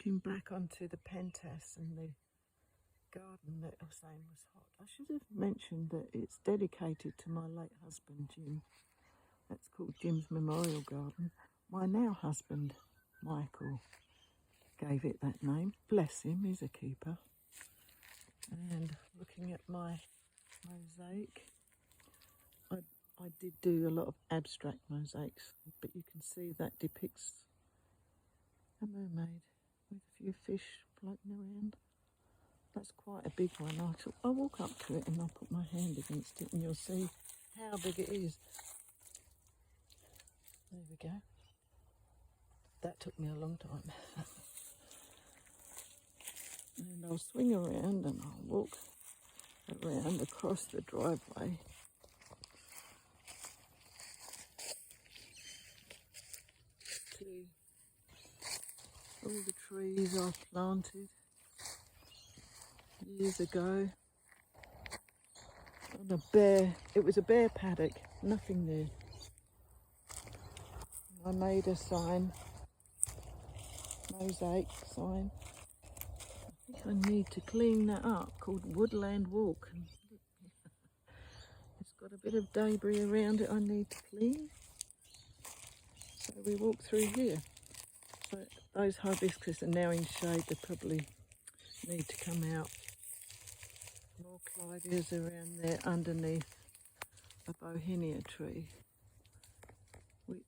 looking back onto the pentas and the garden that I was saying was hot. I should have mentioned that it's dedicated to my late husband, Jim. That's called Jim's Memorial Garden. My now husband, Michael, gave it that name. Bless him, he's a keeper. And looking at my mosaic, I did do a lot of abstract mosaics, but you can see that depicts a mermaid with a few fish floating around. That's quite a big one. I'll walk up to it and I'll put my hand against it and you'll see how big it is. There we go. That took me a long time. And I'll swing around and I'll walk around across the driveway. To all the trees I planted years ago. On it was a bare paddock, nothing there. I made a sign, mosaic sign. I think I need to clean that up, called Woodland Walk. And it's got a bit of debris around it I need to clean. So we walk through here. So those hibiscus are now in shade, they probably need to come out. More clivias around there underneath a bohemia tree, which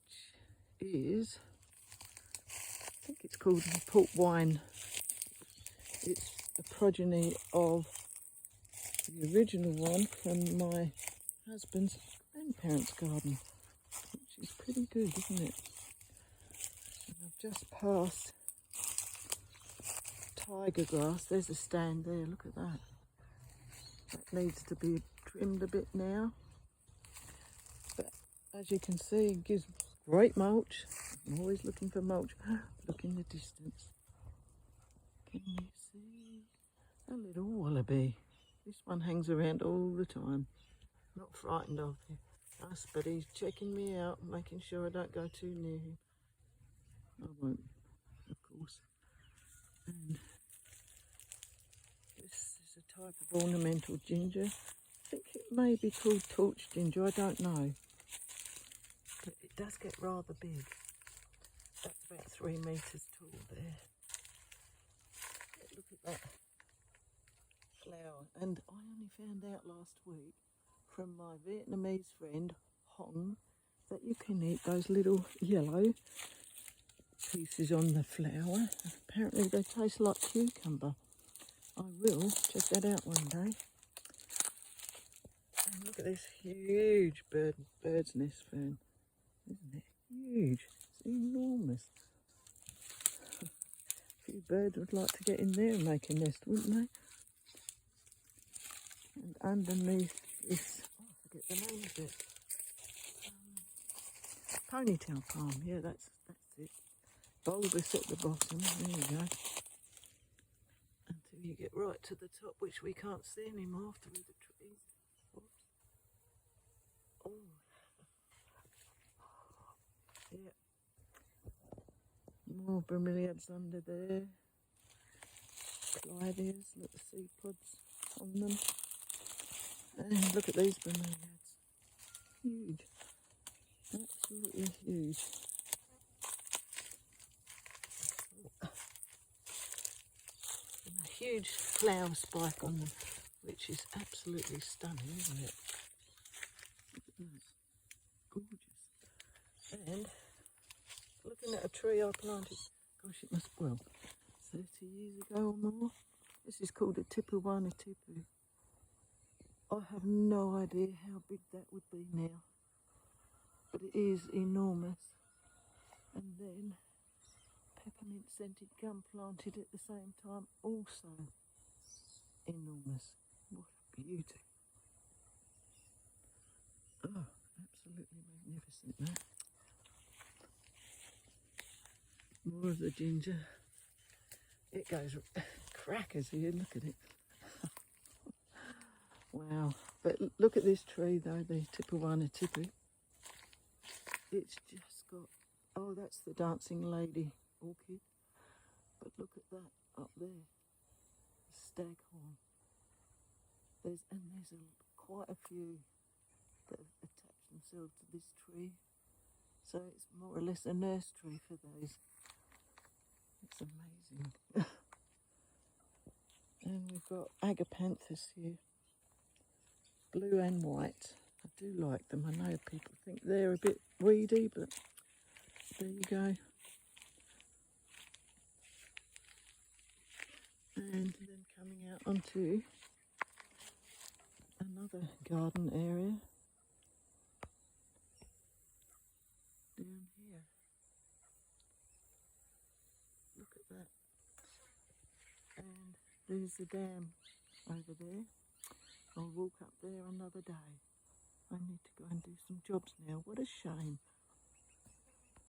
is, I think it's called port wine. It's a progeny of the original one from my husband's grandparents' garden, which is pretty good, isn't it? And I've just passed tiger grass. There's a stand there, look at that. That needs to be trimmed a bit now. But as you can see, it gives great mulch. I'm always looking for mulch. Look in the distance. Can you see a little wallaby? This one hangs around all the time. Not frightened of us, but he's checking me out, making sure I don't go too near him. I won't, of course. And this is a type of ornamental ginger. I think it may be called torch ginger, I don't know. But it does get rather big. That's about 3 metres tall there. Look at that flower. And I only found out last week from my Vietnamese friend, Hong, that you can eat those little yellow pieces on the flower. Apparently they taste like cucumber. I will check that out one day. And look at this huge bird's nest fern. Isn't it huge? It's enormous. A few birds would like to get in there and make a nest, wouldn't they? And underneath this, I forget the name of it. Ponytail palm, yeah, that's it. Bulbous at the bottom, there you go. Until you get right to the top, which we can't see anymore through the trees. Oops. Oh. Yeah. More bromeliads under there. Clivias, little seed pods on them. And look at these bromeliads. Huge. Absolutely huge. And a huge flower spike on them, which is absolutely stunning, isn't it? Look at that. Gorgeous. And looking at a tree I planted, gosh, it must, 30 years ago or more. This is called a tipuwana tipu. I have no idea how big that would be now, but it is enormous. And then peppermint scented gum planted at the same time, also enormous. What a beauty. Oh, absolutely magnificent that. More of the ginger. It goes crackers here, look at it. Wow. But look at this tree though, the tipuwana tipu. It's just got, oh, that's the dancing lady orchid. But look at that up there, staghorn. There's quite a few that have attached themselves to this tree. So it's more or less a nursery for those. It's amazing. And we've got agapanthus here, blue and white. I do like them. I know people think they're a bit weedy, but there you go. And then coming out onto another garden area down here. Look at that. And there's the dam over there. I'll walk up there another day. I need to go and do some jobs now. What a shame.